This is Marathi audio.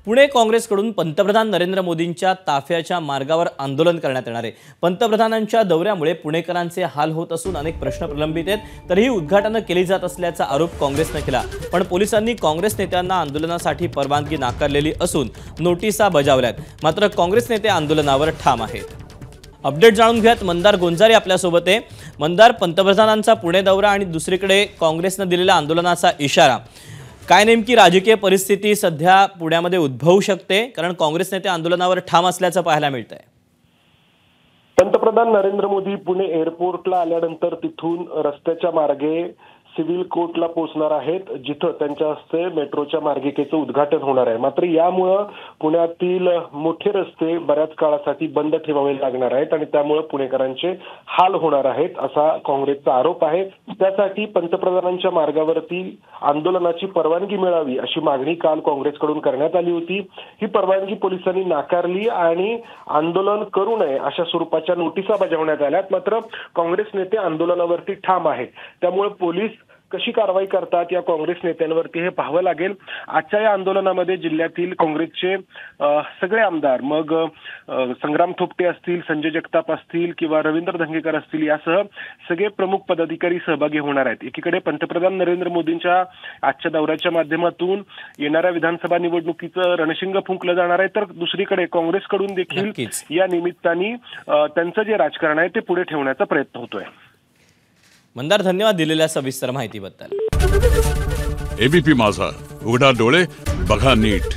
पुणे काँग्रेसकडून पंतप्रधान नरेंद्र मोदींच्या ताफ्याच्या मार्गावर आंदोलन करण्यात येणार आहे। पंतप्रधानांच्या दौऱ्यामुळे पुणेकरांचे हाल होत असून अनेक प्रश्न प्रलंबित आहेत, तरीही उद्घाटन केली जात असल्याचा आरोप काँग्रेसने केला। पण पोलिसांनी काँग्रेस नेत्यांना आंदोलनासाठी परवानगी नाकारलेली असून नोटिसा बजावल्यात। मात्र काँग्रेस नेते आंदोलनावर ठाम आहेत। अपडेट जाणून घ्यात मंदार गोंजारे आपल्या सोबत आहे। मंदार, पंतप्रधानांचा पुणे दौरा आणि दुसरीकडे काँग्रेसने दिलेला आंदोलनाचा इशारा, काय नेमकी राजकीय परिस्थिती सध्या पुण्यामध्ये उद्भवू शकते? कारण काँग्रेस नेते आंदोलनावर ठाम असल्याचं पाहायला मिळतंय। पंतप्रधान नरेंद्र मोदी पुणे एअरपोर्टला आल्यानंतर तिथून रस्त्याच्या मार्गे सिव्हिल कोर्टला पोहोचणार आहेत, जिथं त्यांच्या हस्ते मेट्रोच्या मार्गिकेचं उद्घाटन होणार आहे। मात्र यामुळे पुण्यातील मोठे रस्ते बऱ्याच काळासाठी बंद ठेवावे लागणार आहेत आणि त्यामुळे पुणेकरांचे हाल होणार आहेत, असा काँग्रेसचा आरोप आहे। त्यासाठी पंतप्रधानांच्या मार्गावरती आंदोलनाची परवानगी मिळावी अशी मागणी काल काँग्रेसकडून करण्यात आली होती। ही परवानगी पोलिसांनी नाकारली आणि आंदोलन करू नये अशा स्वरूपाच्या नोटिसा बजावण्यात आल्यात। मात्र काँग्रेस नेते आंदोलनावरती ठाम आहेत, त्यामुळे पोलीस कशी कारवाई करतात या काँग्रेस नेत्यांवरती हे पाहावं लागेल। आजच्या या आंदोलनामध्ये जिल्ह्यातील काँग्रेसचे सगळे आमदार, मग संग्राम थोपटे असतील, संजय जगताप असतील किंवा रवींद्र धंगेकर असतील, यासह सगळे प्रमुख पदाधिकारी सहभागी होणार आहेत। एकीकडे पंतप्रधान नरेंद्र मोदींच्या आजच्या दौऱ्याच्या माध्यमातून येणाऱ्या विधानसभा निवडणुकीचं रणशिंग फुंकलं जाणार आहे, तर दुसरीकडे काँग्रेसकडून देखील या निमित्ताने त्यांचं जे राजकारण आहे ते पुढे ठेवण्याचा प्रयत्न होतोय। मंदार, धन्यवाद दिलेल्या सविस्तर माहितीबद्दल। एबीपी माझा, उघडा डोळे बघा नीट।